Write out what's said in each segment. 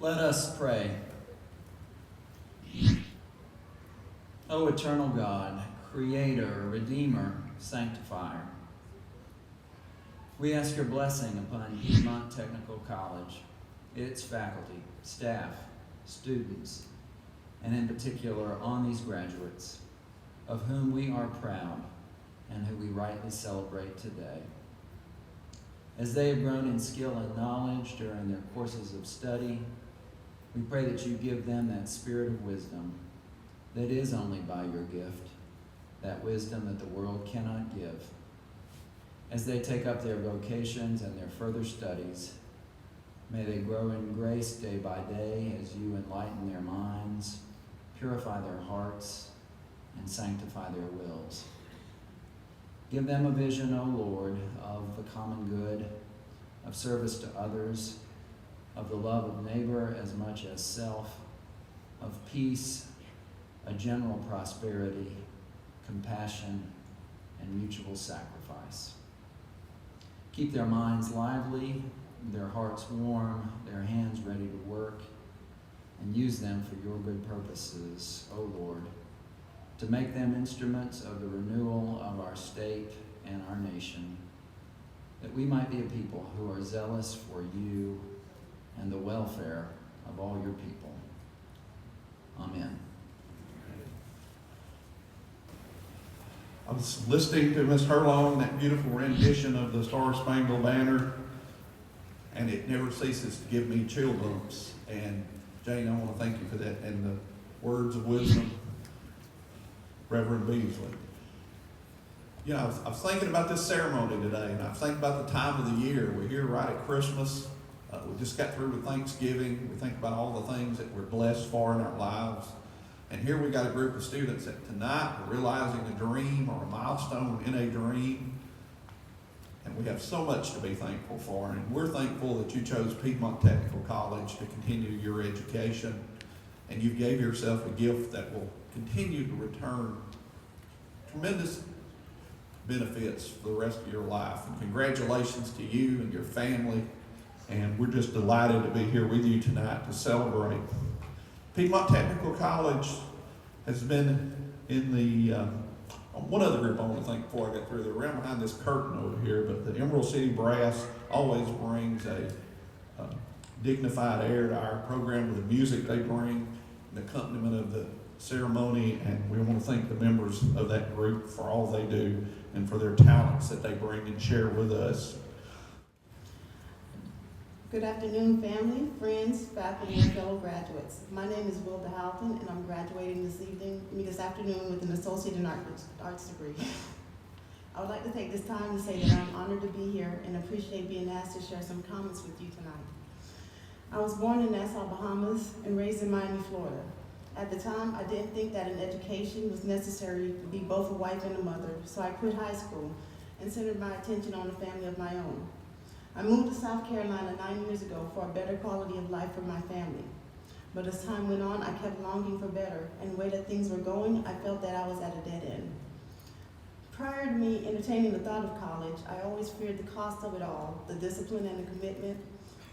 Let us pray. O eternal God, Creator, Redeemer, Sanctifier, we ask your blessing upon Piedmont Technical College, its faculty, staff, students, and in particular on these graduates, of whom we are proud and who we rightly celebrate today. As they have grown in skill and knowledge during their courses of study, we pray that you give them that spirit of wisdom that is only by your gift, that wisdom that the world cannot give. As they take up their vocations and their further studies, may they grow in grace day by day as you enlighten their minds, purify their hearts, and sanctify their wills. Give them a vision, O Lord, of the common good, of service to others, of the love of neighbor as much as self, of peace, a general prosperity, compassion, and mutual sacrifice. Keep their minds lively, their hearts warm, their hands ready to work, and use them for your good purposes, O Lord, to make them instruments of the renewal of our state and our nation, that we might be a people who are zealous for you and the welfare of all your people. Amen. I was listening to Miss Herlong, that beautiful rendition of the Star Spangled Banner, and it never ceases to give me chill bumps. And Jane, I want to thank you for that, and the words of wisdom, Reverend Beasley. You know, I was thinking about this ceremony today, and I was thinking about the time of the year. We're here right at Christmas. We just got through with Thanksgiving. We think about all the things that we're blessed for in our lives. And here we got a group of students that tonight are realizing a dream or a milestone in a dream. And we have so much to be thankful for. And we're thankful that you chose Piedmont Technical College to continue your education. And you gave yourself a gift that will continue to return tremendous benefits for the rest of your life. And congratulations to you and your family. And we're just delighted to be here with you tonight to celebrate. Piedmont Technical College has been in the, one other group I want to thank before I get through. They're around behind this curtain over here, but the Emerald City Brass always brings a dignified air to our program with the music they bring, the accompaniment of the ceremony, and we want to thank the members of that group for all they do and for their talents that they bring and share with us. Good afternoon, family, friends, faculty, and fellow graduates. My name is Wilda Houghton, and I'm graduating this afternoon with an Associate in Arts degree. I would like to take this time to say that I'm honored to be here and appreciate being asked to share some comments with you tonight. I was born in Nassau, Bahamas, and raised in Miami, Florida. At the time, I didn't think that an education was necessary to be both a wife and a mother, so I quit high school and centered my attention on a family of my own. I moved to South Carolina 9 years ago for a better quality of life for my family. But as time went on, I kept longing for better, and the way that things were going, I felt that I was at a dead end. Prior to me entertaining the thought of college, I always feared the cost of it all, the discipline and the commitment,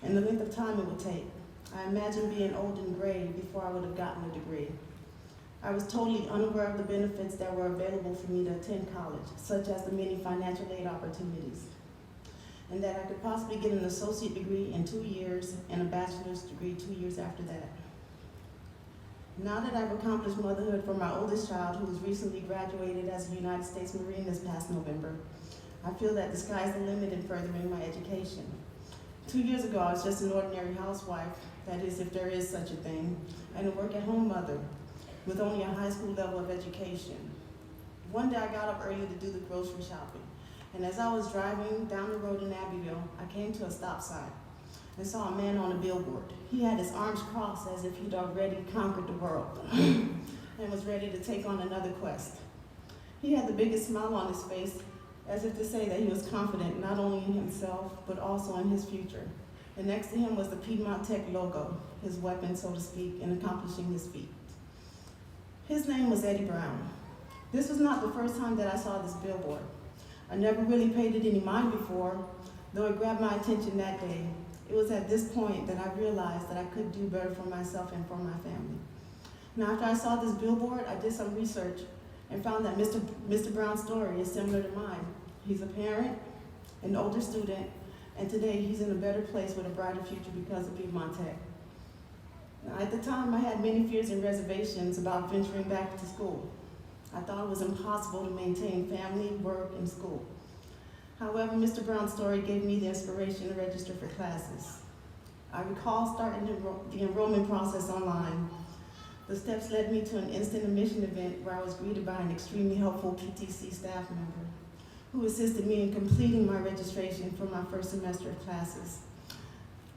and the length of time it would take. I imagined being old and gray before I would have gotten a degree. I was totally unaware of the benefits that were available for me to attend college, such as the many financial aid opportunities, and that I could possibly get an associate degree in 2 years and a bachelor's degree 2 years after that. Now that I've accomplished motherhood for my oldest child, who was recently graduated as a United States Marine this past November, I feel that the sky's the limit in furthering my education. 2 years ago, I was just an ordinary housewife, that is, if there is such a thing, and a work-at-home mother with only a high school level of education. One day I got up early to do the grocery shopping. And as I was driving down the road in Abbeville, I came to a stop sign and saw a man on a billboard. He had his arms crossed as if he'd already conquered the world and was ready to take on another quest. He had the biggest smile on his face, as if to say that he was confident not only in himself, but also in his future. And next to him was the Piedmont Tech logo, his weapon, so to speak, in accomplishing his feat. His name was Eddie Brown. This was not the first time that I saw this billboard. I never really paid it any mind before, though it grabbed my attention that day. It was at this point that I realized that I could do better for myself and for my family. Now, after I saw this billboard, I did some research and found that Mr. Brown's story is similar to mine. He's a parent, an older student, and today he's in a better place with a brighter future because of Piedmont Tech. Now, at the time, I had many fears and reservations about venturing back to school. I thought it was impossible to maintain family, work, and school. However, Mr. Brown's story gave me the inspiration to register for classes. I recall starting the enrollment process online. The steps led me to an instant admission event where I was greeted by an extremely helpful PTC staff member who assisted me in completing my registration for my first semester of classes.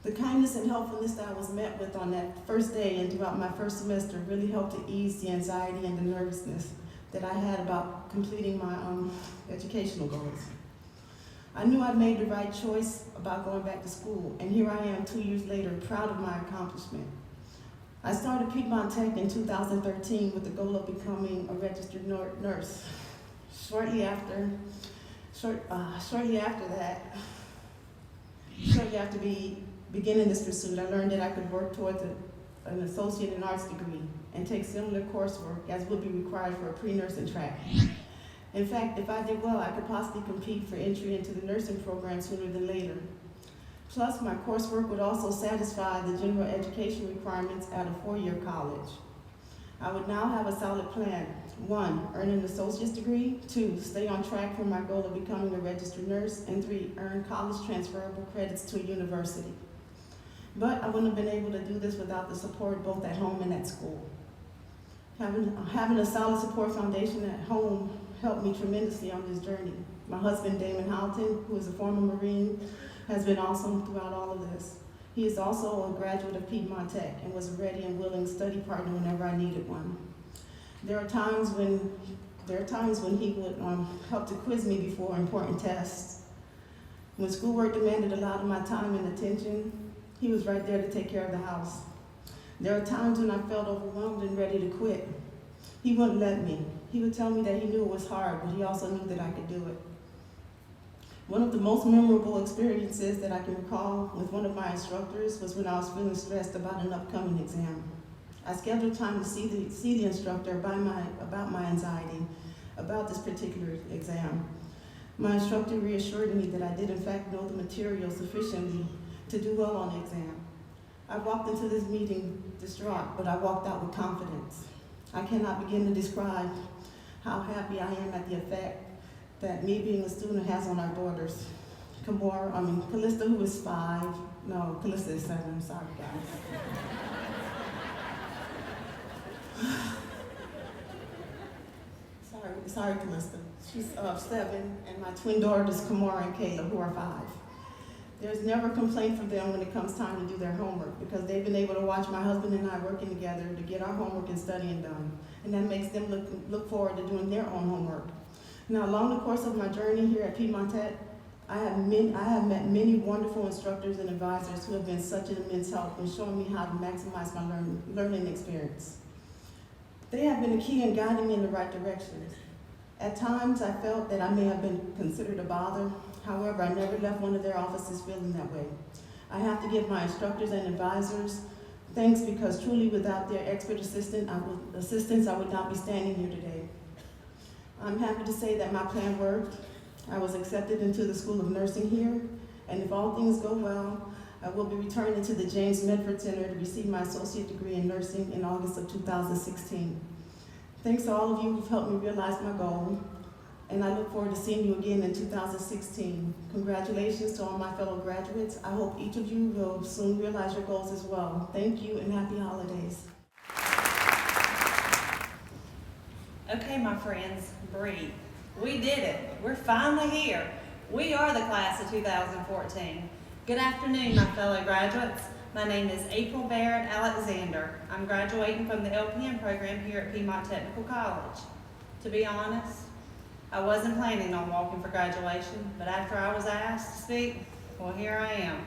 The kindness and helpfulness that I was met with on that first day and throughout my first semester really helped to ease the anxiety and the nervousness that I had about completing my educational goals. I knew I'd made the right choice about going back to school, and here I am 2 years later, proud of my accomplishment. I started Piedmont Tech in 2013 with the goal of becoming a registered nurse. Shortly after beginning this pursuit, I learned that I could work towards an associate in arts degree and take similar coursework as would be required for a pre-nursing track. In fact, if I did well, I could possibly compete for entry into the nursing program sooner than later. Plus, my coursework would also satisfy the general education requirements at a four-year college. I would now have a solid plan. 1, earn an associate's degree. 2, stay on track for my goal of becoming a registered nurse. And 3, earn college transferable credits to a university. But I wouldn't have been able to do this without the support both at home and at school. Having a solid support foundation at home helped me tremendously on this journey. My husband, Damon Houghton, who is a former Marine, has been awesome throughout all of this. He is also a graduate of Piedmont Tech and was a ready and willing study partner whenever I needed one. There are times when he would help to quiz me before important tests. When schoolwork demanded a lot of my time and attention, he was right there to take care of the house. There are times when I felt overwhelmed and ready to quit. He wouldn't let me. He would tell me that he knew it was hard, but he also knew that I could do it. One of the most memorable experiences that I can recall with one of my instructors was when I was feeling stressed about an upcoming exam. I scheduled time to see the instructor about my anxiety about this particular exam. My instructor reassured me that I did in fact know the material sufficiently to do well on the exam. I walked into this meeting distraught, but I walked out with confidence. I cannot begin to describe how happy I am at the effect that me being a student has on our daughters. Callista, who is 5, no, Callista is 7, sorry guys. sorry Callista. She's 7, and my twin daughters, Kamora and Kayla, who are 5. There's never a complaint from them when it comes time to do their homework because they've been able to watch my husband and I working together to get our homework and studying done. And that makes them look forward to doing their own homework. Now, along the course of my journey here at Piedmont Tech, I have met many wonderful instructors and advisors who have been such an immense help in showing me how to maximize my learning experience. They have been a key in guiding me in the right direction. At times, I felt that I may have been considered a bother. However, I never left one of their offices feeling that way. I have to give my instructors and advisors thanks because truly without their expert assistance, I would not be standing here today. I'm happy to say that my plan worked. I was accepted into the School of Nursing here, and if all things go well, I will be returning to the James Medford Center to receive my associate degree in nursing in August of 2016. Thanks to all of you who've helped me realize my goal, and I look forward to seeing you again in 2016. Congratulations to all my fellow graduates. I hope each of you will soon realize your goals as well. Thank you and happy holidays. Okay, my friends, breathe. We did it. We're finally here. We are the class of 2014. Good afternoon, my fellow graduates. My name is April Barrett Alexander. I'm graduating from the LPN program here at Piedmont Technical College. To be honest, I wasn't planning on walking for graduation, but after I was asked to speak, well, here I am.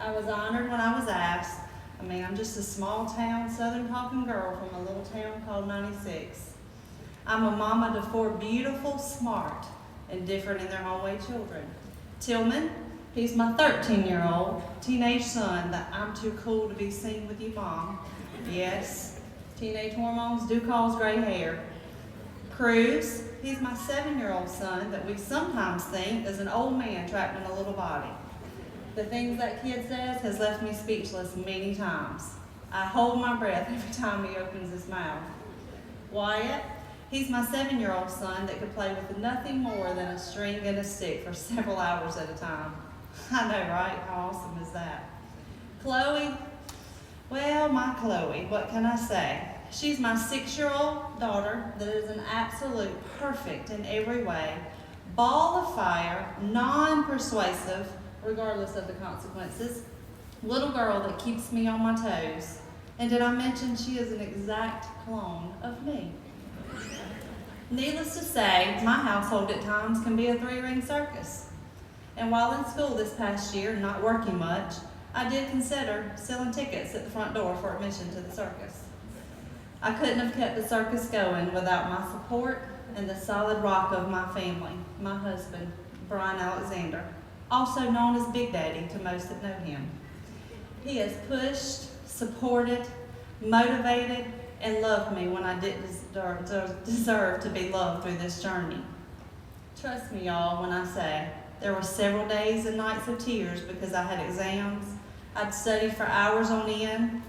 I was honored when I was asked. I'm just a small town, southern talking girl from a little town called 96. I'm a mama to 4 beautiful, smart, and different in their own way children. Tillman, He's my 13-year-old teenage son that I'm too cool to be seen with you, Mom. Yes, teenage hormones do cause gray hair. Cruz, he's my 7-year-old son that we sometimes think is an old man trapped in a little body. The things that kid says has left me speechless many times. I hold my breath every time he opens his mouth. Wyatt, he's my 7-year-old son that could play with nothing more than a string and a stick for several hours at a time. I know, right? How awesome is that? Chloe, well, my Chloe, what can I say? She's my 6-year-old daughter that is an absolute perfect in every way, ball of fire, non-persuasive, regardless of the consequences, little girl that keeps me on my toes. And did I mention she is an exact clone of me? Needless to say, my household at times can be a 3-ring circus. And while in school this past year, not working much, I did consider selling tickets at the front door for admission to the circus. I couldn't have kept the circus going without my support and the solid rock of my family, my husband, Brian Alexander, also known as Big Daddy to most that know him. He has pushed, supported, motivated, and loved me when I didn't deserve to be loved through this journey. Trust me, y'all, when I say there were several days and nights of tears because I had exams. I'd studied for hours on end.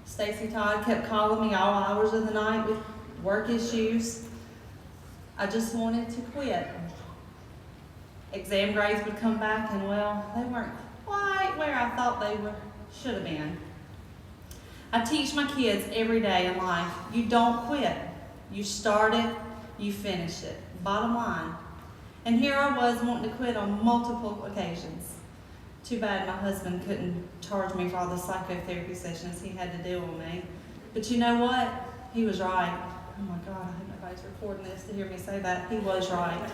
Stacy Todd kept calling me all hours of the night with work issues. I just wanted to quit. Exam grades would come back and, well, they weren't quite where I thought they should have been. I teach my kids every day in life, you don't quit. You start it, you finish it. Bottom line. And here I was wanting to quit on multiple occasions. Too bad my husband couldn't charge me for all the psychotherapy sessions he had to do on me. But you know what? He was right. Oh my God, I hope nobody's recording this to hear me say that. He was right.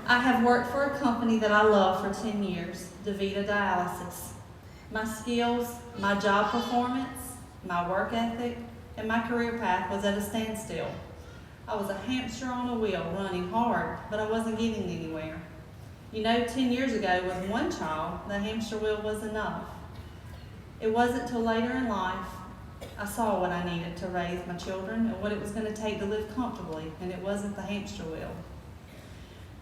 I have worked for a company that I love for 10 years, DaVita Dialysis. My skills, my job performance, my work ethic, and my career path was at a standstill. I was a hamster on a wheel running hard, but I wasn't getting anywhere. You know, 10 years ago with one child, the hamster wheel was enough. It wasn't till later in life I saw what I needed to raise my children and what it was going to take to live comfortably, and it wasn't the hamster wheel.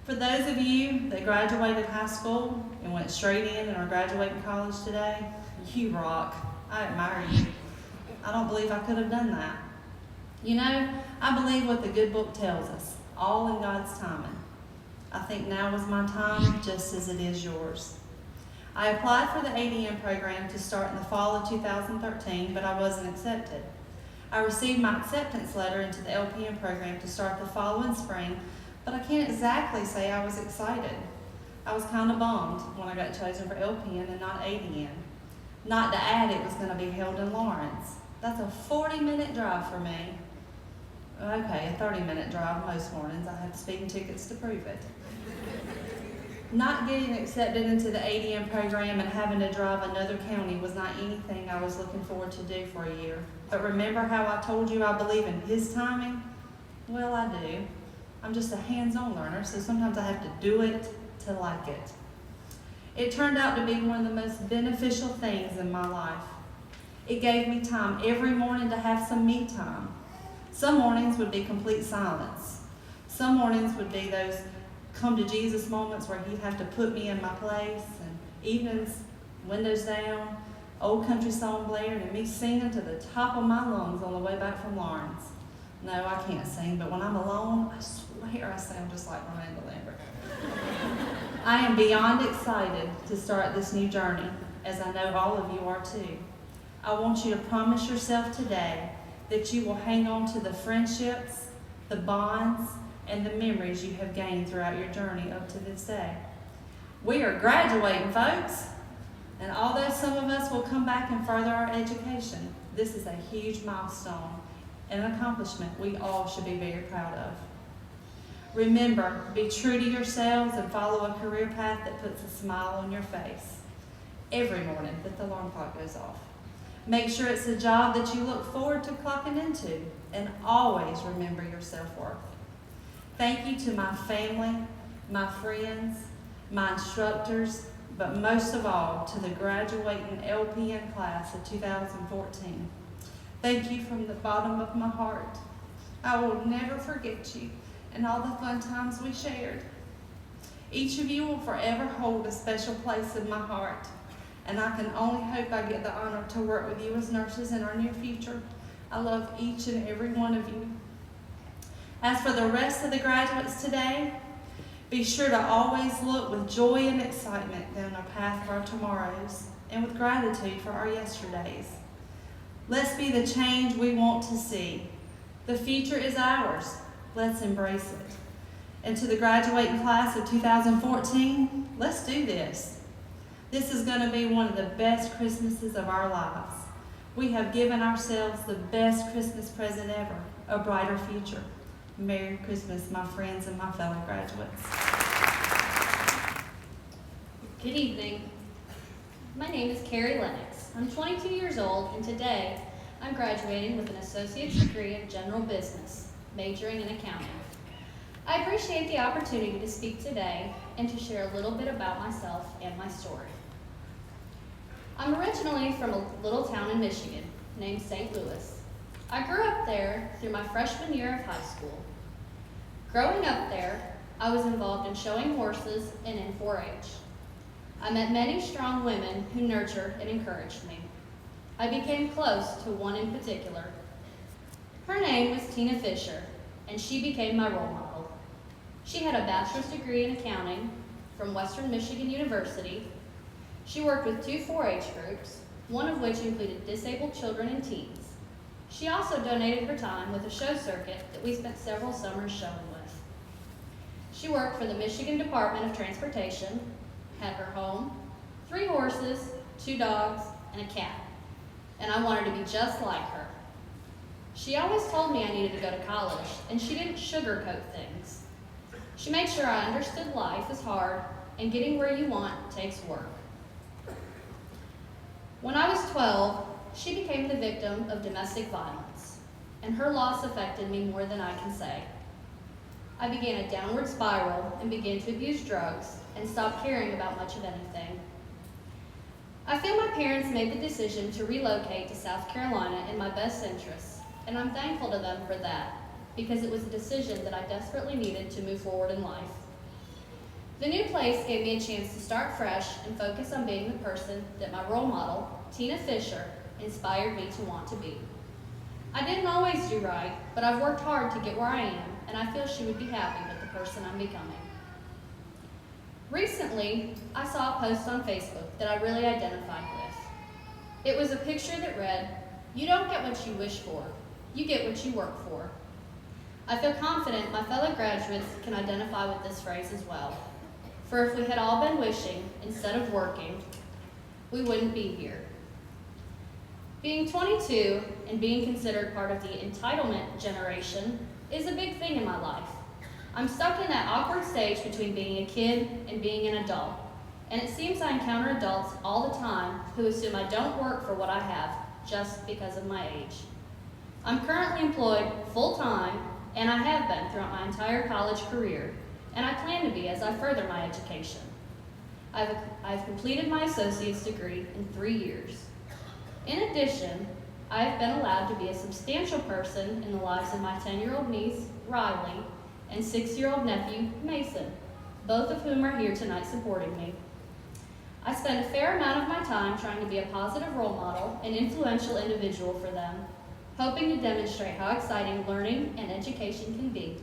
For those of you that graduated high school and went straight in and are graduating college today, you rock. I admire you. I don't believe I could have done that. You know, I believe what the good book tells us, all in God's timing. I think now is my time, just as it is yours. I applied for the ADM program to start in the fall of 2013, but I wasn't accepted. I received my acceptance letter into the LPN program to start the following spring, but I can't exactly say I was excited. I was kind of bummed when I got chosen for LPN and not ADN. Not to add, it was going to be held in Lawrence. That's a 40-minute drive for me. Okay, a 30-minute drive most mornings. I have speeding tickets to prove it. Not getting accepted into the ADM program and having to drive another county was not anything I was looking forward to do for a year. But remember how I told you I believe in His timing? Well, I do. I'm just a hands-on learner, so sometimes I have to do it to like it. It turned out to be one of the most beneficial things in my life. It gave me time every morning to have some me time. Some mornings would be complete silence. Some mornings would be those come to Jesus moments where He'd have to put me in my place, and evenings, windows down, old country song blaring, and me singing to the top of my lungs on the way back from Lawrence. No, I can't sing, but when I'm alone, I swear I sound just like Miranda Lambert. I am beyond excited to start this new journey, as I know all of you are too. I want you to promise yourself today that you will hang on to the friendships, the bonds, and the memories you have gained throughout your journey up to this day. We are graduating, folks, and although some of us will come back and further our education, this is a huge milestone and an accomplishment we all should be very proud of. Remember, be true to yourselves and follow a career path that puts a smile on your face every morning that the alarm clock goes off. Make sure it's a job that you look forward to clocking into, and always remember your self-worth. Thank you to my family, my friends, my instructors, but most of all to the graduating LPN class of 2014. Thank you from the bottom of my heart. I will never forget you and all the fun times we shared. Each of you will forever hold a special place in my heart, and I can only hope I get the honor to work with you as nurses in our near future. I love each and every one of you. As for the rest of the graduates today, be sure to always look with joy and excitement down our path of our tomorrows and with gratitude for our yesterdays. Let's be the change we want to see. The future is ours. Let's embrace it. And to the graduating class of 2014, let's do this. This is going to be one of the best Christmases of our lives. We have given ourselves the best Christmas present ever, a brighter future. Merry Christmas, my friends and my fellow graduates. Good evening. My name is Carrie Lennox. I'm 22 years old, and today I'm graduating with an associate's degree in general business, majoring in accounting. I appreciate the opportunity to speak today and to share a little bit about myself and my story. I'm originally from a little town in Michigan named St. Louis. I grew up there through my freshman year of high school. Growing up there, I was involved in showing horses and in 4-H. I met many strong women who nurtured and encouraged me. I became close to one in particular. Her name was Tina Fisher, and she became my role model. She had a bachelor's degree in accounting from Western Michigan University. She worked with 2 4-H groups, one of which included disabled children and teens. She also donated her time with a show circuit that we spent several summers showing with. She worked for the Michigan Department of Transportation, had her home, 3 horses, 2 dogs, and a cat, and I wanted to be just like her. She always told me I needed to go to college, and she didn't sugarcoat things. She made sure I understood life is hard, and getting where you want takes work. When I was 12, she became the victim of domestic violence, and her loss affected me more than I can say. I began a downward spiral and began to abuse drugs and stopped caring about much of anything. I feel my parents made the decision to relocate to South Carolina in my best interests, and I'm thankful to them for that, because it was a decision that I desperately needed to move forward in life. The new place gave me a chance to start fresh and focus on being the person that my role model, Tina Fisher, inspired me to want to be. I didn't always do right, but I've worked hard to get where I am, and I feel she would be happy with the person I'm becoming. Recently, I saw a post on Facebook that I really identified with. It was a picture that read, "You don't get what you wish for, you get what you work for." I feel confident my fellow graduates can identify with this phrase as well. For if we had all been wishing instead of working, we wouldn't be here. Being 22 and being considered part of the entitlement generation is a big thing in my life. I'm stuck in that awkward stage between being a kid and being an adult, and it seems I encounter adults all the time who assume I don't work for what I have just because of my age. I'm currently employed full-time, and I have been throughout my entire college career, and I plan to be as I further my education. I've completed my associate's degree in 3 years. In addition, I have been allowed to be a substantial person in the lives of my 10-year-old niece, Riley, and 6-year-old nephew, Mason, both of whom are here tonight supporting me. I spend a fair amount of my time trying to be a positive role model and influential individual for them, hoping to demonstrate how exciting learning and education can be.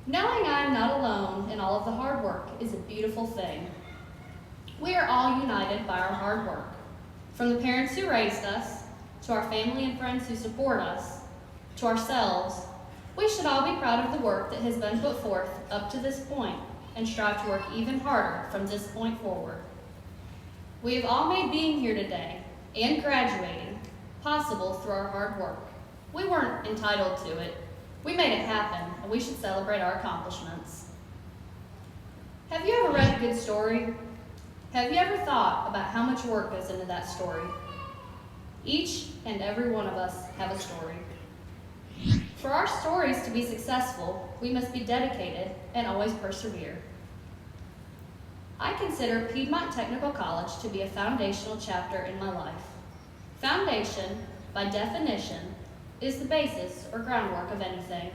Knowing I am not alone in all of the hard work is a beautiful thing. We are all united by our hard work. From the parents who raised us, to our family and friends who support us, to ourselves, we should all be proud of the work that has been put forth up to this point and strive to work even harder from this point forward. We have all made being here today and graduating possible through our hard work. We weren't entitled to it. We made it happen, and we should celebrate our accomplishments. Have you ever read a good story? Have you ever thought about how much work goes into that story? Each and every one of us have a story. For our stories to be successful, we must be dedicated and always persevere. I consider Piedmont Technical College to be a foundational chapter in my life. Foundation, by definition, is the basis or groundwork of anything.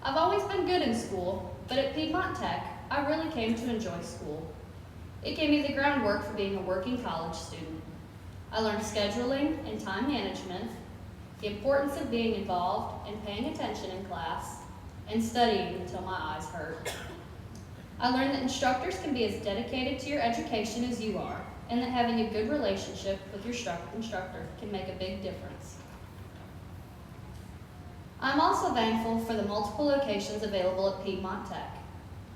I've always been good in school, but at Piedmont Tech, I really came to enjoy school. It gave me the groundwork for being a working college student. I learned scheduling and time management, the importance of being involved and paying attention in class, and studying until my eyes hurt. I learned that instructors can be as dedicated to your education as you are, and that having a good relationship with your instructor can make a big difference. I'm also thankful for the multiple locations available at Piedmont Tech.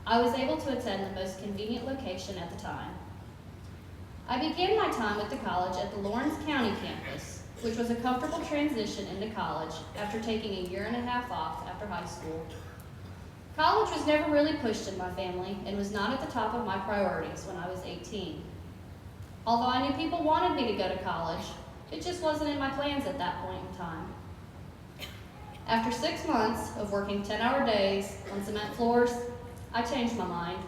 I was able to attend the most convenient location at the time. I began my time with the college at the Lawrence County campus, which was a comfortable transition into college after taking a year and a half off after high school. College was never really pushed in my family and was not at the top of my priorities when I was 18. Although I knew people wanted me to go to college, it just wasn't in my plans at that point in time. After 6 months of working 10-hour days on cement floors, I changed my mind.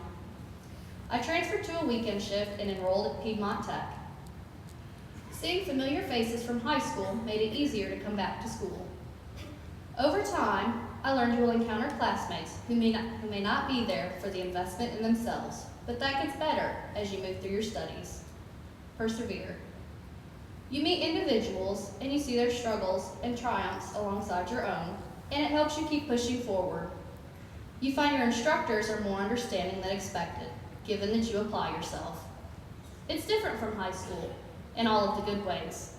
I transferred to a weekend shift and enrolled at Piedmont Tech. Seeing familiar faces from high school made it easier to come back to school. Over time, I learned you will encounter classmates who may not be there for the investment in themselves, but that gets better as you move through your studies. Persevere. You meet individuals and you see their struggles and triumphs alongside your own, and it helps you keep pushing forward. You find your instructors are more understanding than expected, given that you apply yourself. It's different from high school in all of the good ways.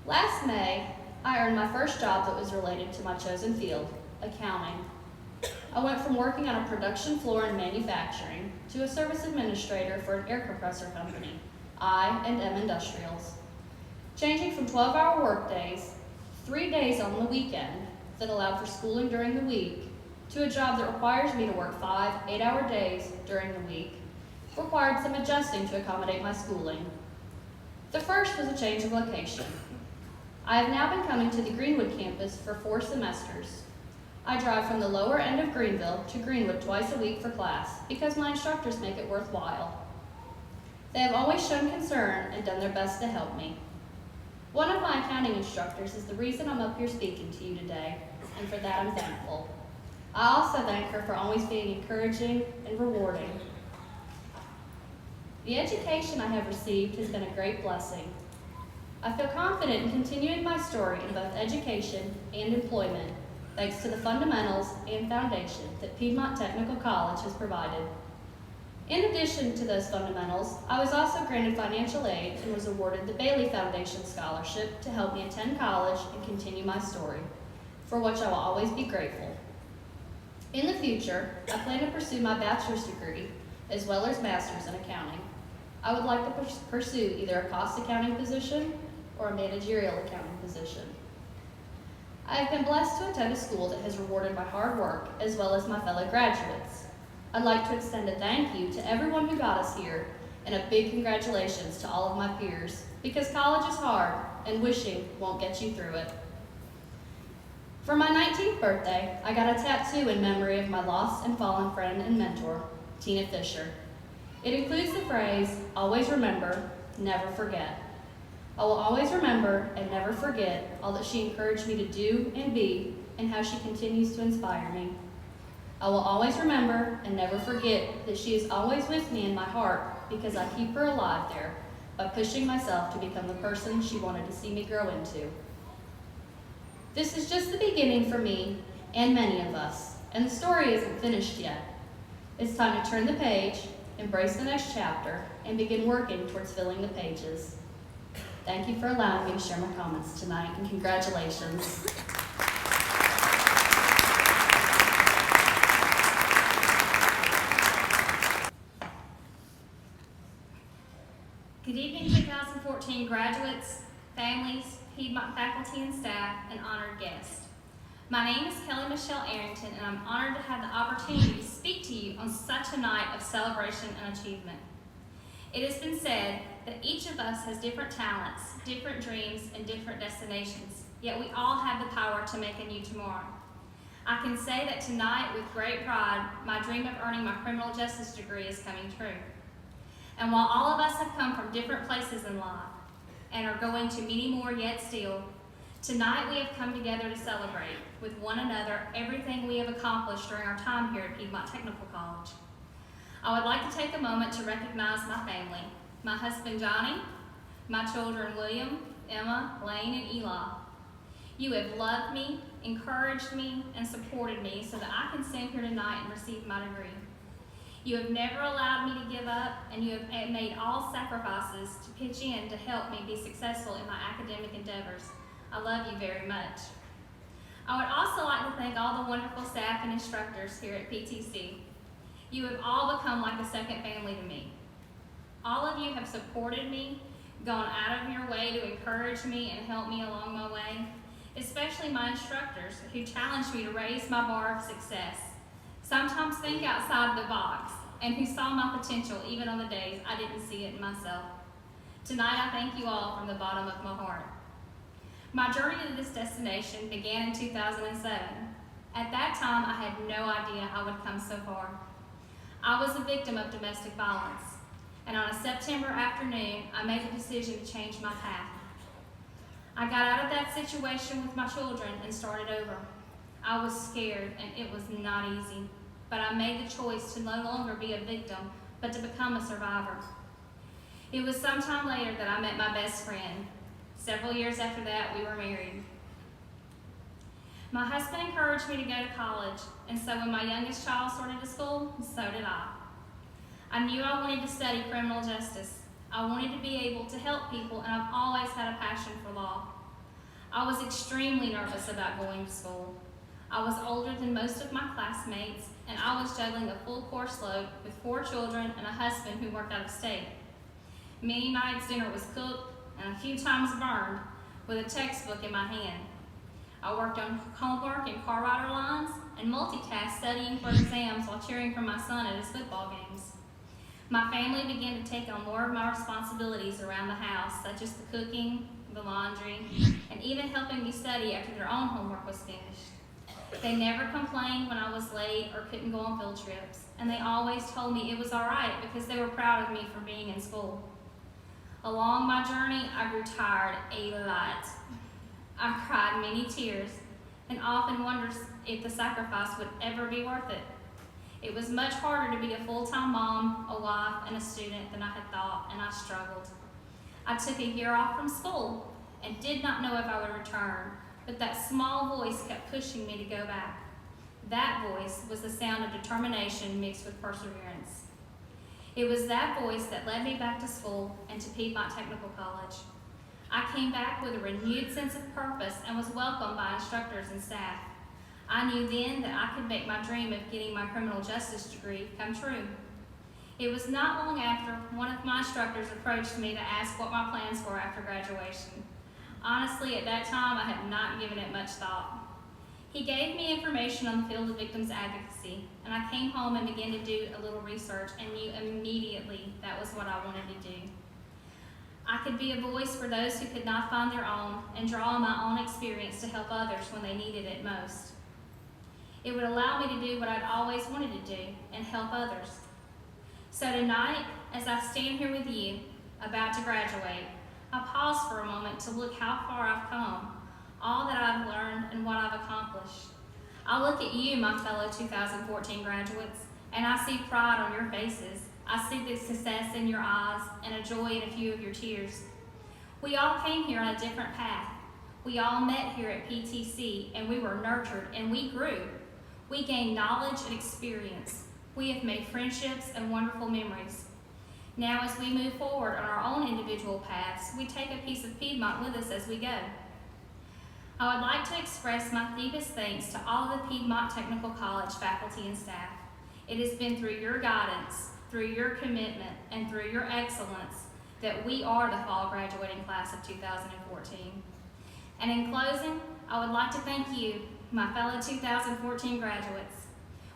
Last May, I earned my first job that was related to my chosen field, accounting. I went from working on a production floor in manufacturing to a service administrator for an air compressor company, I&M Industrials. Changing from 12-hour work days, 3 days on the weekend that allowed for schooling during the week, to a job that requires me to work 5 8-hour days during the week, required some adjusting to accommodate my schooling. The first was a change of location. I have now been coming to the Greenwood campus for 4 semesters. I drive from the lower end of Greenville to Greenwood twice a week for class because my instructors make it worthwhile. They have always shown concern and done their best to help me. One of my accounting instructors is the reason I'm up here speaking to you today, and for that I'm thankful. I also thank her for always being encouraging and rewarding. The education I have received has been a great blessing. I feel confident in continuing my story in both education and employment, thanks to the fundamentals and foundation that Piedmont Technical College has provided. In addition to those fundamentals, I was also granted financial aid and was awarded the Bailey Foundation Scholarship to help me attend college and continue my story, for which I will always be grateful. In the future, I plan to pursue my bachelor's degree, as well as master's in accounting. I would like to pursue either a cost accounting position or a managerial accounting position. I have been blessed to attend a school that has rewarded my hard work, as well as my fellow graduates. I'd like to extend a thank you to everyone who got us here, and a big congratulations to all of my peers, because college is hard, and wishing won't get you through it. For my 19th birthday, I got a tattoo in memory of my lost and fallen friend and mentor, Tina Fisher. It includes the phrase, always remember, never forget. I will always remember and never forget all that she encouraged me to do and be, and how she continues to inspire me. I will always remember and never forget that she is always with me in my heart, because I keep her alive there by pushing myself to become the person she wanted to see me grow into. This is just the beginning for me and many of us, and the story isn't finished yet. It's time to turn the page, embrace the next chapter, and begin working towards filling the pages. Thank you for allowing me to share my comments tonight, and congratulations. Good evening, 2014 graduates, families, Piedmont faculty and staff, and honored guests. My name is Kelly Michelle Arrington, and I'm honored to have the opportunity to speak to you on such a night of celebration and achievement. It has been said that each of us has different talents, different dreams, and different destinations, yet we all have the power to make a new tomorrow. I can say that tonight, with great pride, my dream of earning my criminal justice degree is coming true. And while all of us have come from different places in life and are going to many more yet still, tonight we have come together to celebrate with one another everything we have accomplished during our time here at Piedmont Technical College. I would like to take a moment to recognize my family, my husband Johnny, my children William, Emma, Lane, and Eli. You have loved me, encouraged me, and supported me so that I can stand here tonight and receive my degree. You have never allowed me to give up, and you have made all sacrifices to pitch in to help me be successful in my academic endeavors. I love you very much. I would also like to thank all the wonderful staff and instructors here at PTC. You have all become like a second family to me. All of you have supported me, gone out of your way to encourage me and help me along my way, especially my instructors who challenged me to raise my bar of success, sometimes think outside the box, and who saw my potential even on the days I didn't see it in myself. Tonight I thank you all from the bottom of my heart. My journey to this destination began in 2007. At that time, I had no idea I would come so far. I was a victim of domestic violence, and on a September afternoon, I made a decision to change my path. I got out of that situation with my children and started over. I was scared, and it was not easy, but I made the choice to no longer be a victim, but to become a survivor. It was sometime later that I met my best friend. Several years after that, we were married. My husband encouraged me to go to college, and so when my youngest child started to school, so did I. I knew I wanted to study criminal justice. I wanted to be able to help people, and I've always had a passion for law. I was extremely nervous about going to school. I was older than most of my classmates, and I was juggling a full course load with 4 children and a husband who worked out of state. Many nights dinner was cooked and a few times burned with a textbook in my hand. I worked on homework and car rider lines and multitasked studying for exams while cheering for my son at his football games. My family began to take on more of my responsibilities around the house, such as the cooking, the laundry, and even helping me study after their own homework was finished. They never complained when I was late or couldn't go on field trips, and they always told me it was all right because they were proud of me for being in school. Along my journey, I grew tired a lot. I cried many tears and often wondered if the sacrifice would ever be worth it. It was much harder to be a full-time mom, a wife, and a student than I had thought, and I struggled. I took a year off from school and did not know if I would return, but that small voice kept pushing me to go back. That voice was the sound of determination mixed with perseverance. It was that voice that led me back to school and to Piedmont Technical College. I came back with a renewed sense of purpose and was welcomed by instructors and staff. I knew then that I could make my dream of getting my criminal justice degree come true. It was not long after one of my instructors approached me to ask what my plans were after graduation. Honestly, at that time, I had not given it much thought. He gave me information on the field of victims advocacy, and I came home and began to do a little research and knew immediately that was what I wanted to do. I could be a voice for those who could not find their own and draw on my own experience to help others when they needed it most. It would allow me to do what I'd always wanted to do and help others. So tonight, as I stand here with you, about to graduate, I pause for a moment to look how far I've come, all that I've learned and what I've accomplished. I look at you, my fellow 2014 graduates, and I see pride on your faces. I see the success in your eyes and a joy in a few of your tears. We all came here on a different path. We all met here at PTC, and we were nurtured and we grew. We gained knowledge and experience. We have made friendships and wonderful memories. Now, as we move forward on our own individual paths, we take a piece of Piedmont with us as we go. I would like to express my deepest thanks to all of the Piedmont Technical College faculty and staff. It has been through your guidance, through your commitment, and through your excellence that we are the fall graduating class of 2014. And in closing, I would like to thank you, my fellow 2014 graduates.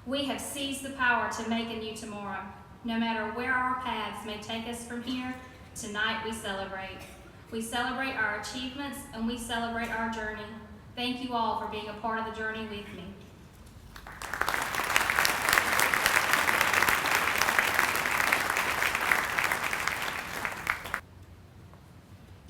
We have seized the power to make a new tomorrow. No matter where our paths may take us from here, tonight we celebrate. We celebrate our achievements and we celebrate our journey. Thank you all for being a part of the journey with me.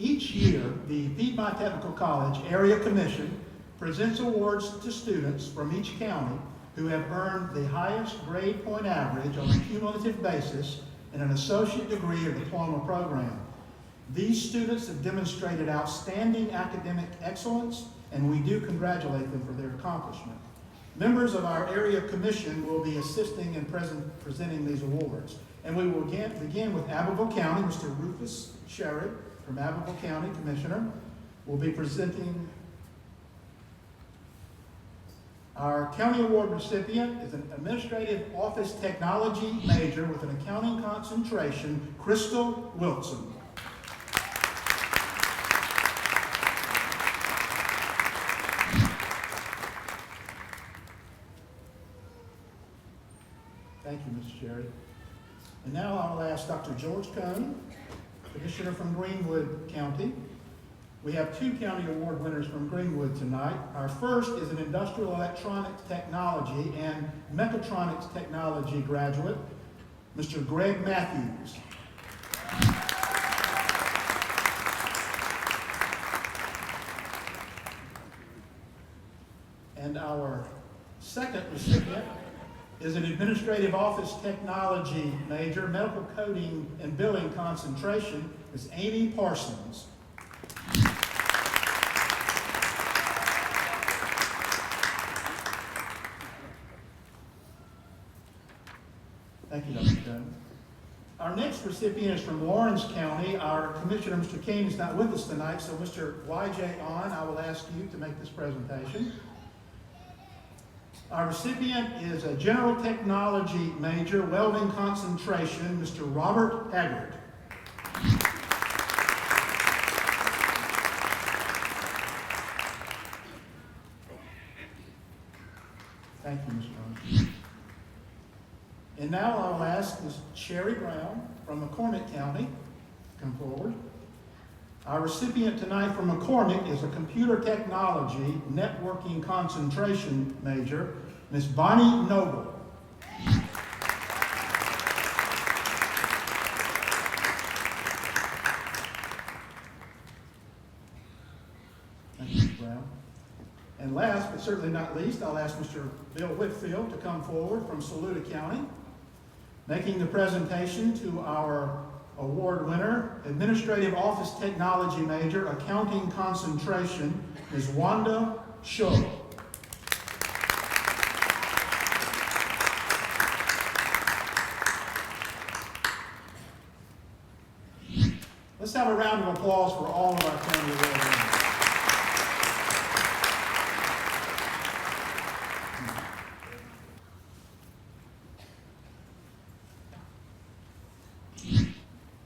Each year, the Piedmont Technical College Area Commission presents awards to students from each county who have earned the highest grade point average on a cumulative basis in an associate degree or diploma program. These students have demonstrated outstanding academic excellence, and we do congratulate them for their accomplishment. Members of our area commission will be assisting in presenting these awards. And we will begin with Abbeville County. Mr. Rufus Sherrod from Abbeville County, Commissioner, will be presenting. Our county award recipient is an Administrative Office Technology major with an accounting concentration, Crystal Wilson. Thank you, Mr. Sherry. And now I'll ask Dr. George Cohn, Commissioner from Greenwood County. We have 2 county award winners from Greenwood tonight. Our first is an Industrial Electronics Technology and Mechatronics Technology graduate, Mr. Greg Matthews. And our second recipient is an Administrative Office Technology major, Medical Coding and Billing concentration, is Amy Parsons. Thank you, Dr. Dunn. Our next recipient is from Lawrence County. Our Commissioner, Mr. Kane, is not with us tonight, so Mr. Y.J. On, I will ask you to make this presentation. Our recipient is a General Technology major, welding concentration, Mr. Robert Haggard. Thank you, Mr. Jones. And now I will ask Ms. Sherry Brown from McCormick County to come forward. Our recipient tonight from McCormick is a Computer Technology Networking Concentration major, Ms. Bonnie Noble. Thank you, Ms. Brown. And last but certainly not least, I'll ask Mr. Bill Whitfield to come forward from Saluda County. Making the presentation to our award winner, Administrative Office Technology major, Accounting concentration, Ms. Wanda Shaw. Let's have a round of applause for all of our county award winners.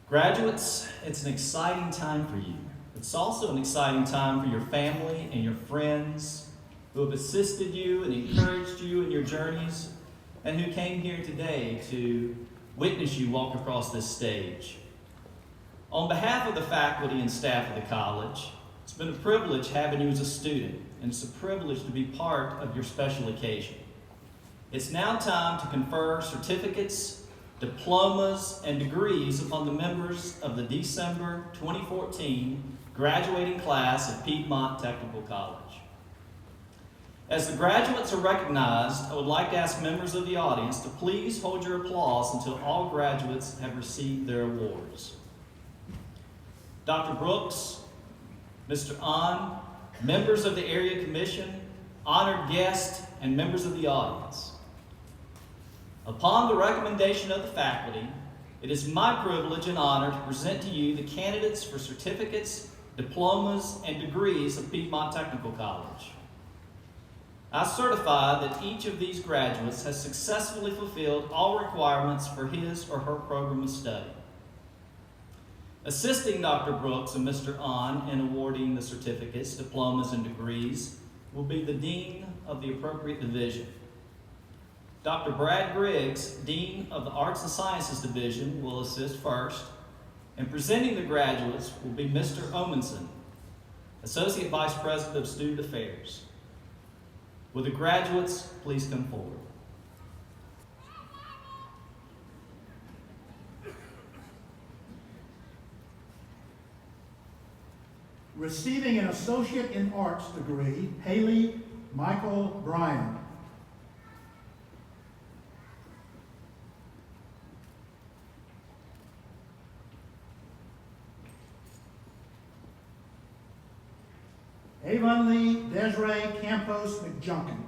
Graduates, it's an exciting time for you. It's also an exciting time for your family and your friends who have assisted you and encouraged you in your journeys and who came here today to witness you walk across this stage. On behalf of the faculty and staff of the college, it's been a privilege having you as a student, and it's a privilege to be part of your special occasion. It's now time to confer certificates, diplomas, and degrees upon the members of the December 2014 graduating class of Piedmont Technical College. As the graduates are recognized, I would like to ask members of the audience to please hold your applause until all graduates have received their awards. Dr. Brooks, Mr. Ahn, members of the Area Commission, honored guests, and members of the audience. Upon the recommendation of the faculty, it is my privilege and honor to present to you the candidates for certificates, diplomas, and degrees of Piedmont Technical College. I certify that each of these graduates has successfully fulfilled all requirements for his or her program of study. Assisting Dr. Brooks and Mr. Ahn in awarding the certificates, diplomas, and degrees will be the Dean of the appropriate division. Dr. Brad Griggs, Dean of the Arts and Sciences Division, will assist first, and presenting the graduates will be Mr. Omenson, Associate Vice President of Student Affairs. Will the graduates please come forward? Receiving an Associate in Arts degree, Haley Michael Bryan. Avonlea Desiree Campos McJunkins.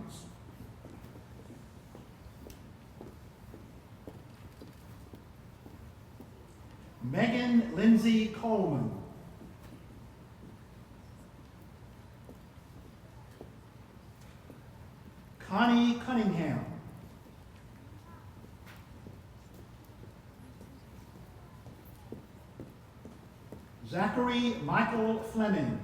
Megan Lindsay Coleman. Connie Cunningham. Zachary Michael Fleming.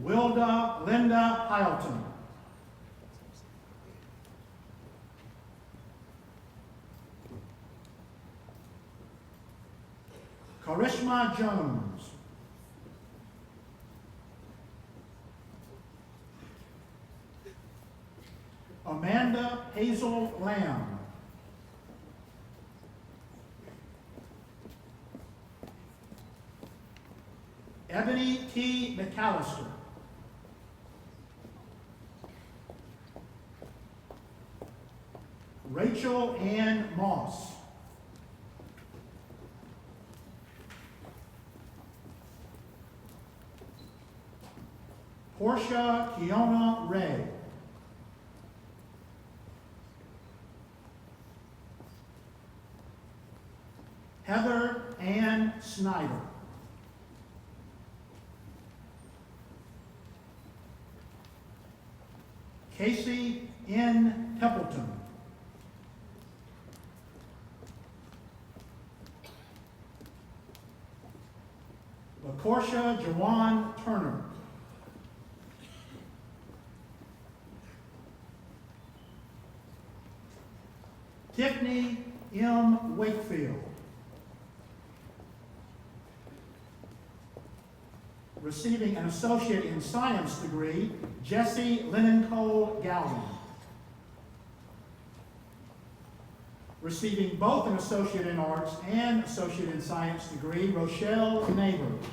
Wilda Linda Hylton. Karishma Jones. Amanda Hazel Lamb. Ebony T. McAllister. Rachel Ann Moss. Portia Kiona Ray. Heather Ann Snyder. Casey N. Templeton. LaCourcia Jawan Turner. Tiffany M. Wakefield. Receiving an Associate in Science degree, Jesse Lennon Cole Galvin. Receiving both an Associate in Arts and Associate in Science degree, Rochelle Neighbors.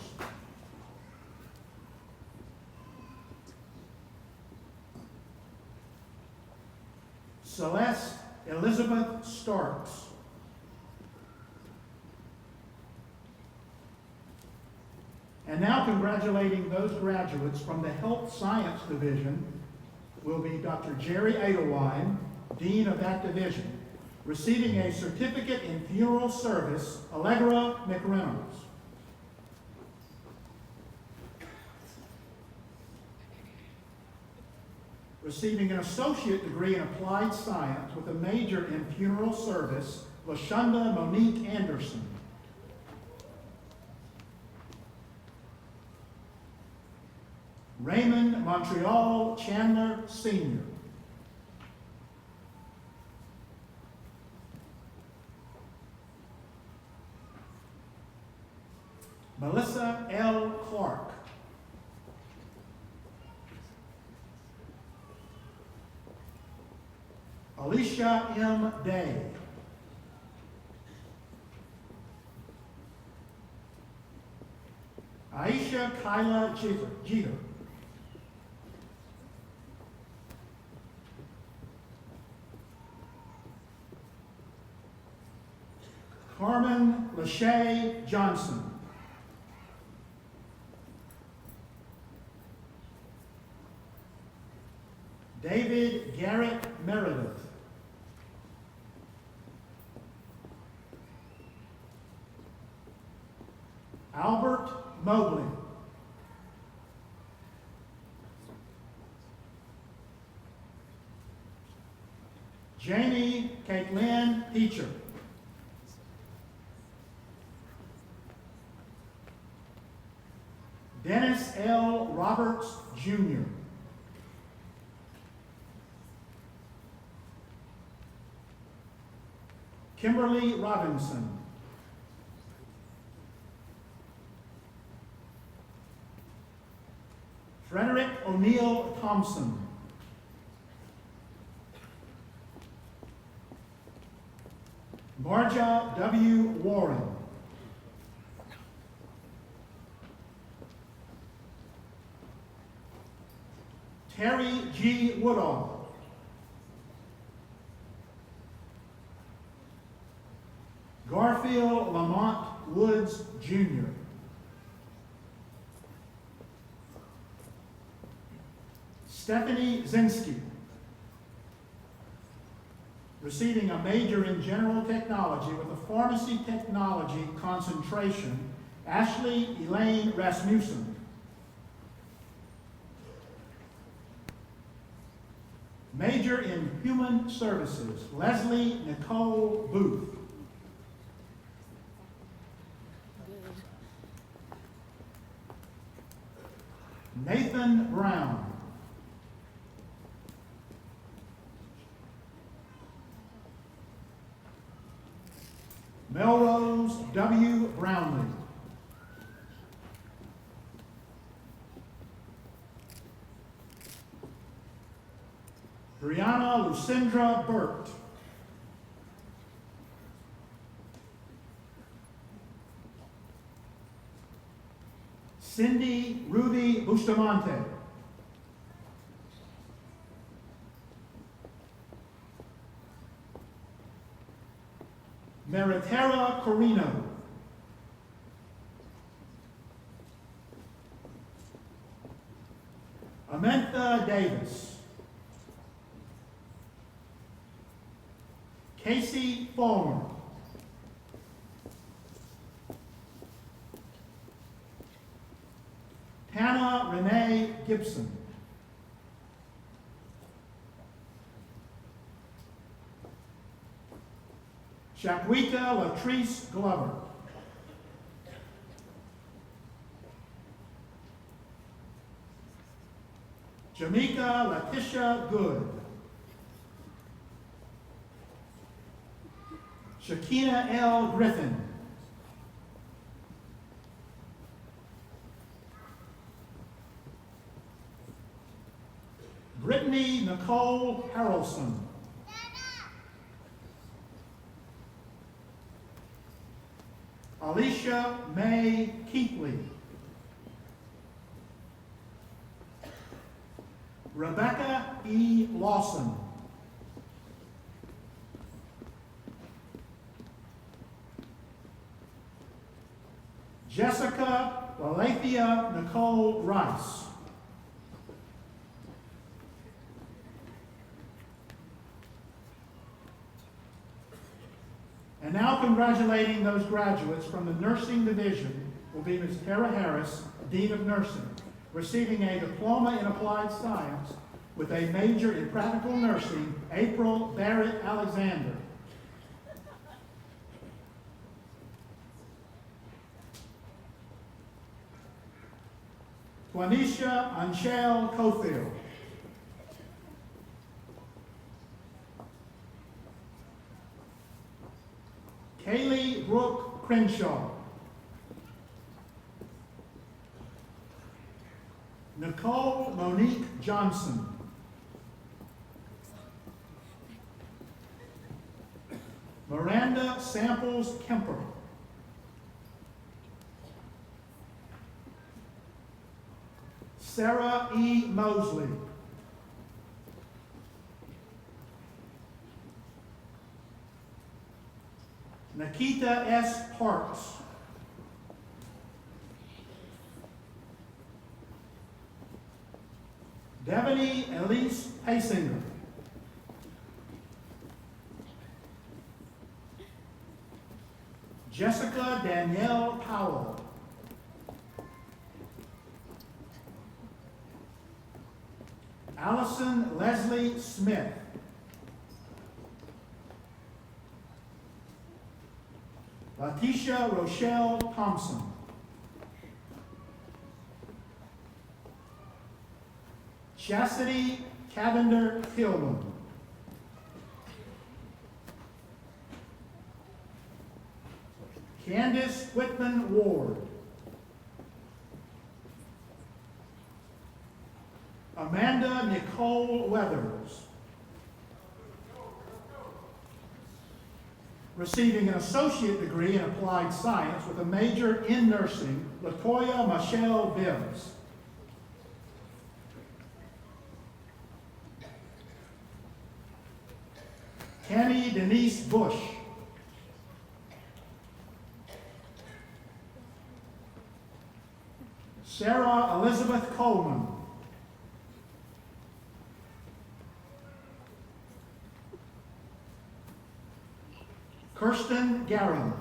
Celeste Elizabeth Starks. And now congratulating those graduates from the Health Science Division will be Dr. Jerry Edelwine, Dean of that division, receiving a certificate in funeral service, Allegra McReynolds. Receiving an associate degree in applied science with a major in funeral service, LaShonda Monique Anderson. Raymond Montreal Chandler Sr. Melissa L. Clark. Alicia M. Day. Aisha Kyla Jeter. Carmen Lachey Johnson. David Garrett Meredith. Albert Mobley. Jamie Caitlin Peacher. Dennis L. Roberts, Jr. Kimberly Robinson. Frederick O'Neill Thompson. Marja W. Warren. Terry G. Woodall. Garfield Lamont Woods, Jr. Stephanie Zinsky, receiving a major in general technology with a pharmacy technology concentration, Ashley Elaine Rasmussen. Major in human services, Leslie Nicole Booth. Nathan Brown. Melrose W. Brownlee. Brianna Lucindra Burt. Cindy Ruby Bustamante. Meritera Corino. Amantha Davis. Casey Fulmer. Hannah Renee Gibson. Shaquita Latrice Glover. Jamaica Letitia Good. Shakina L. Griffin. Brittany Nicole Harrelson. Alicia May Keatley. Rebecca E. Lawson. Jessica Lalathea Nicole Rice. And now congratulating those graduates from the nursing division will be Ms. Tara Harris, Dean of Nursing, receiving a diploma in applied science with a major in practical nursing, April Barrett Alexander. Twanisha Anshel Cofield. Kaylee Brooke Crenshaw. Nicole Monique Johnson. Miranda Samples Kemper. Sarah E. Mosley. Nikita S. Parks. Devaney Elise Haysinger. Jessica Danielle Powell. Allison Leslie Smith. Latisha Rochelle Thompson. Chastity Cavender Hillman. Candace Whitman Ward. Amanda Nicole Weathers. Receiving an associate degree in applied science with a major in nursing, Latoya Michelle Bibbs. Tammy Denise Bush. Sarah Elizabeth Coleman. Kirsten Garin.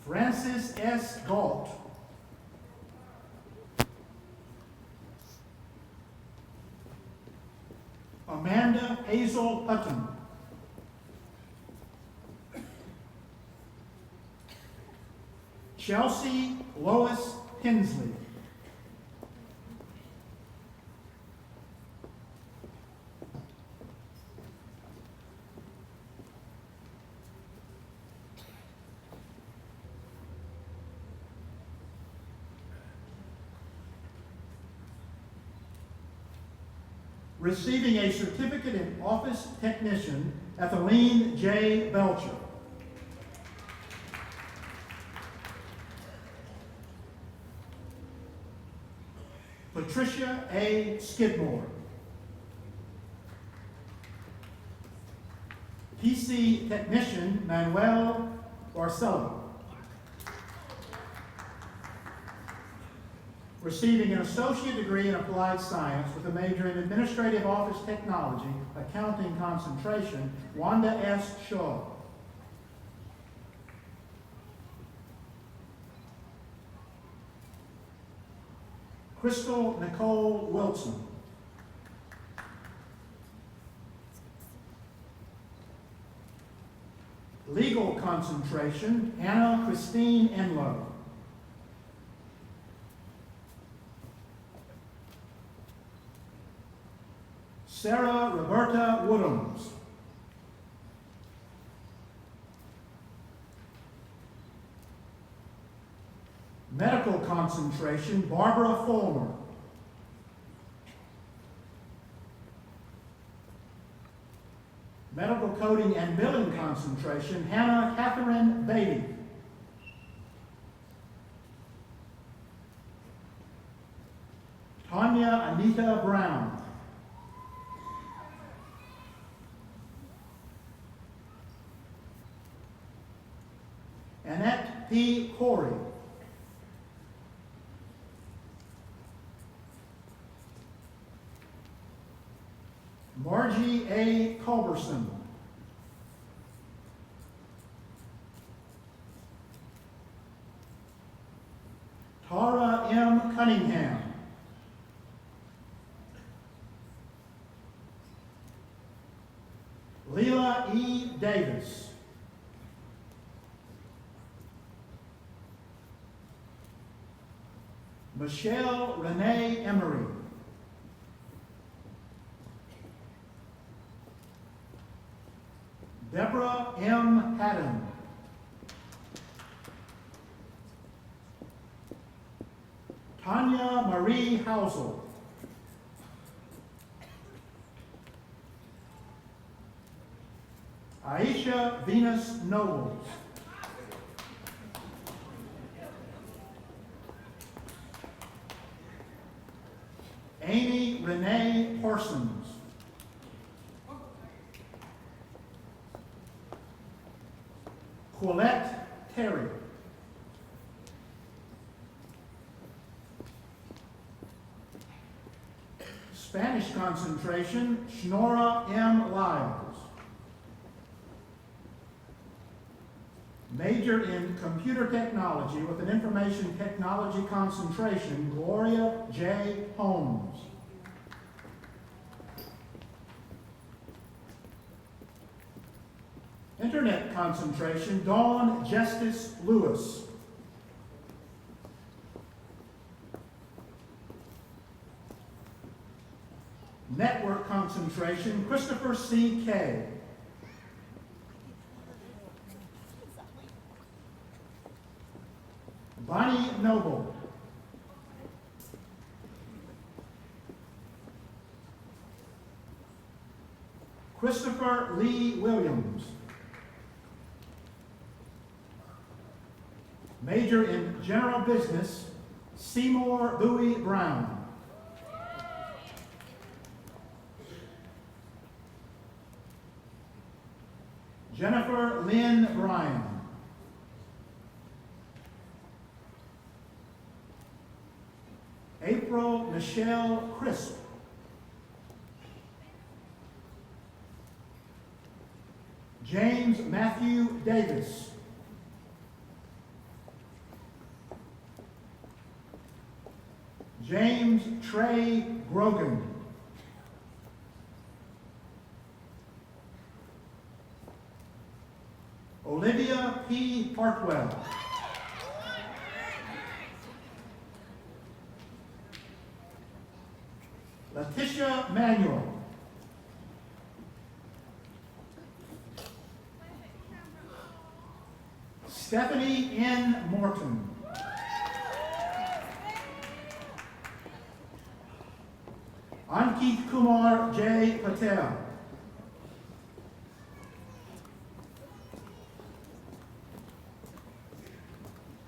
Francis S. Galt. Amanda Hazel Hutton. Chelsea Lois Hensley. Receiving a certificate in office technician, Ethelene J. Belcher. Patricia A. Skidmore. PC technician, Manuel Barcelo. Receiving an associate degree in applied science with a major in administrative office technology, accounting concentration, Wanda S. Shaw. Crystal Nicole Wilson. Legal concentration, Anna Christine Enlow. Sarah Roberta Woodhams. Medical concentration, Barbara Fulmer. Medical coding and billing concentration, Hannah Catherine Beatty. Tanya Anita Brown. Annette P. Corey. Margie A. Culberson. Tara M. Cunningham. Leela E. Davis. Michelle Renee Emery. Deborah M. Haddon. Tanya Marie Housel. Aisha Venus Nobles. Amy Renee Parsons. Colette Terry. Spanish concentration, Shnora M. Lyles. Major in computer technology with an information technology concentration, Gloria J. Holmes. Internet concentration, Dawn Justice Lewis. Network concentration, Christopher C. Kay. Bonnie Noble. Christopher Lee Williams. Major in General Business, Seymour Bowie Brown. Jennifer Lynn Bryan. April Michelle Crisp. James Matthew Davis. James Trey Grogan. Olivia P. Hartwell. Letitia Manuel. Stephanie N. Morton. Ankit Kumar J. Patel.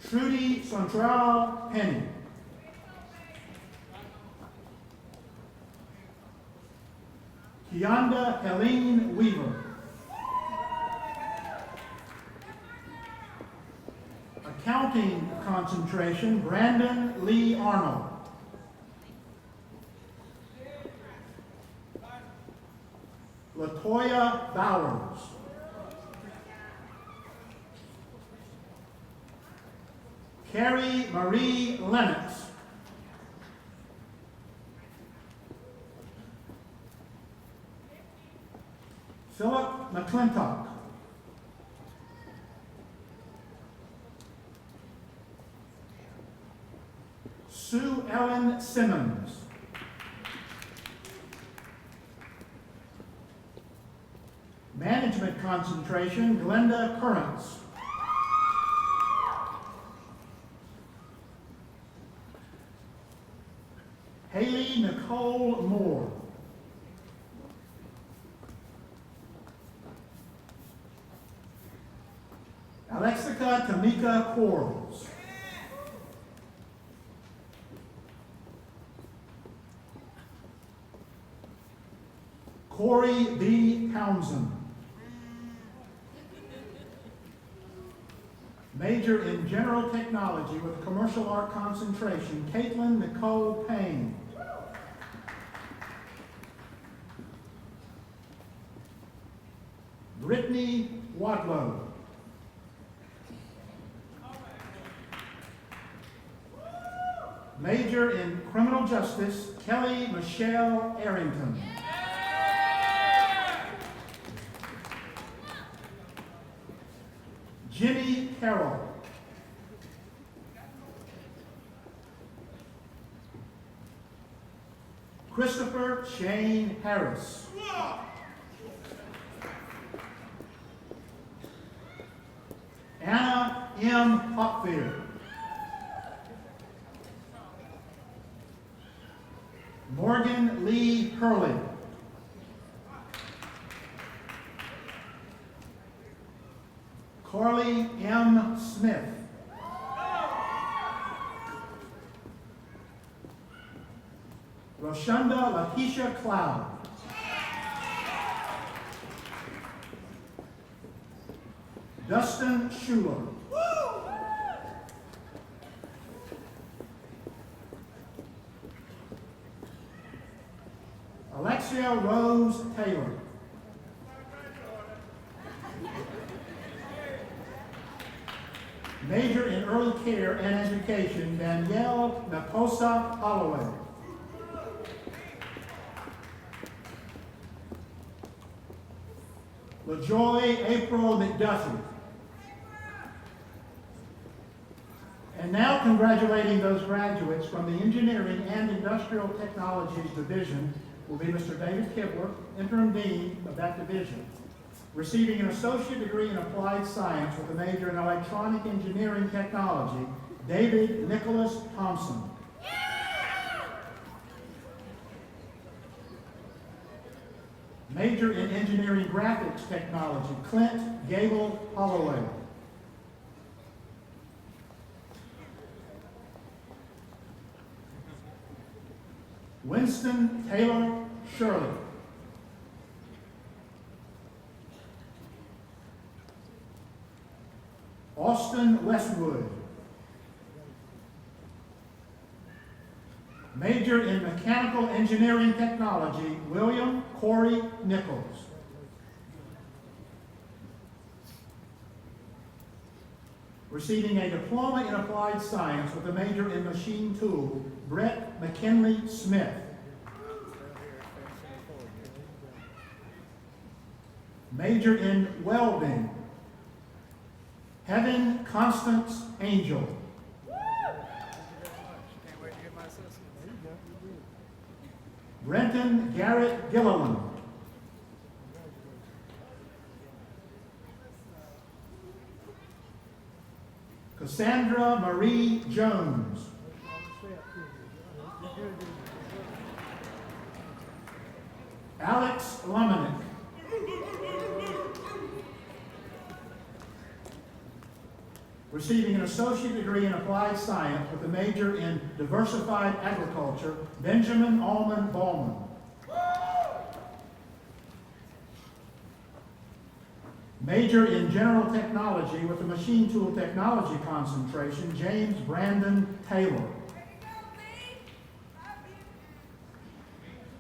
Trudy Central Penny. Kianda Helene Weaver. Accounting concentration, Brandon Lee Arnold. Latoya Bowers. Carrie Marie Lennox. Philip McClintock. Sue Ellen Simmons. Management concentration, Glenda Currents. Haley Nicole Moore. Alexica Tamika Quarles. Corey B. Townsend. Major in General Technology with Commercial Art concentration, Caitlin Nicole Payne. Brittany Wadlow. Major in Criminal Justice, Kelly Michelle Arrington. Jimmy Carroll. Christopher Shane Harris. Anna M. Hopfield. Morgan Lee Hurley. Carly M. Smith. Roshunda Lakeisha Cloud. Dustin Schuler. Alexia Rose Taylor. Major in Early Care and Education, Danielle Nakosa Holloway. LaJoy April McDuffie. And now congratulating those graduates from the Engineering and Industrial Technologies Division will be Mr. David Kibler, Interim Dean of that division, receiving an associate degree in applied science with a major in electronic engineering technology, David Nicholas Thompson. Major in Engineering Graphics Technology, Clint Gable Holloway. Winston Taylor Shirley. Austin Westwood. Major in Mechanical Engineering Technology, William Corey Nichols. Receiving a Diploma in Applied Science with a major in Machine Tool, Brett McKinley Smith. Major in Welding, Heaven Constance Angel. Brenton Garrett Gilliland. Cassandra Marie Jones. Alex Lomenick. Receiving an associate degree in applied science with a major in diversified agriculture, Benjamin Allman Ballman. Major in general technology with a machine tool technology concentration, James Brandon Taylor.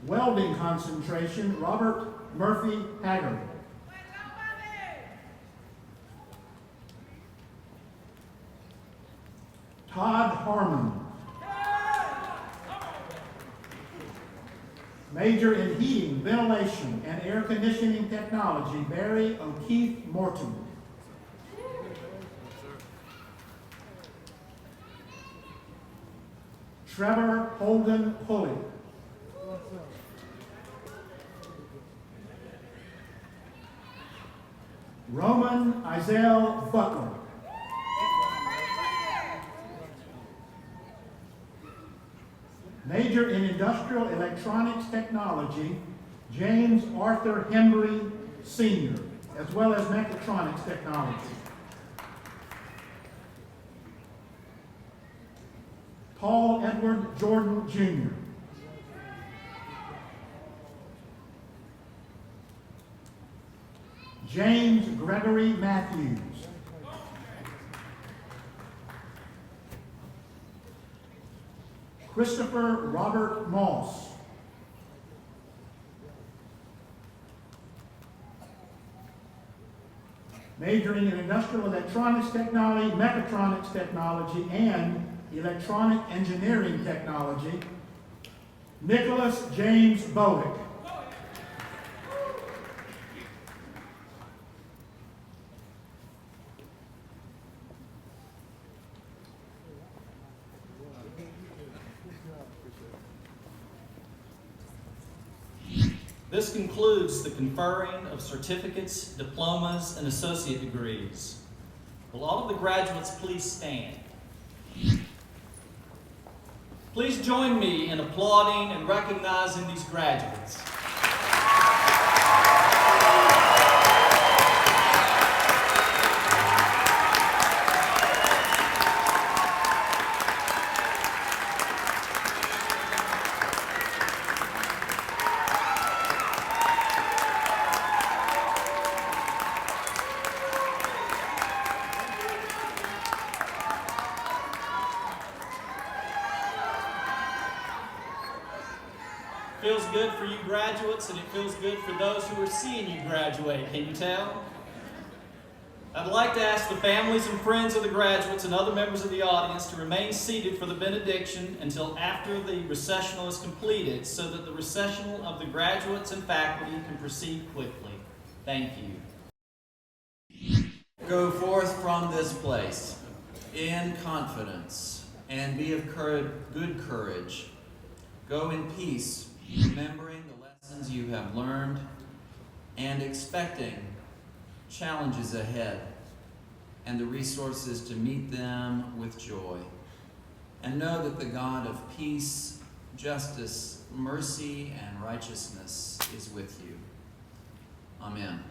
Welding concentration, Robert Murphy Haggard. Todd Harmon. Major in heating, ventilation, and air conditioning technology, Barry O'Keefe Morton. Trevor Holden Pulley. Roman Isel Butler. Major in Industrial Electronics Technology, James Arthur Henry Sr., as well as Mechatronics Technology. Paul Edward Jordan Jr. James Gregory Matthews. Christopher Robert Moss. Majoring in Industrial Electronics Technology, Mechatronics Technology, and Electronic Engineering Technology, Nicholas James Bowick. This concludes the conferring of certificates, diplomas, and associate degrees. Will all of the graduates please stand? Please join me in applauding and recognizing these graduates. Feels good for you graduates, and it feels good for those who are seeing you graduate. Can you tell? I'd like to ask the families and friends of the graduates and other members of the audience to remain seated for the benediction until after the recessional is completed, so that the recessional of the graduates and faculty can proceed quickly. Thank you. Go forth from this place in confidence and be of good courage. Go in peace, remembering the lessons you have learned and expecting challenges ahead and the resources to meet them with joy. And know that the God of peace, justice, mercy, and righteousness is with you. Amen.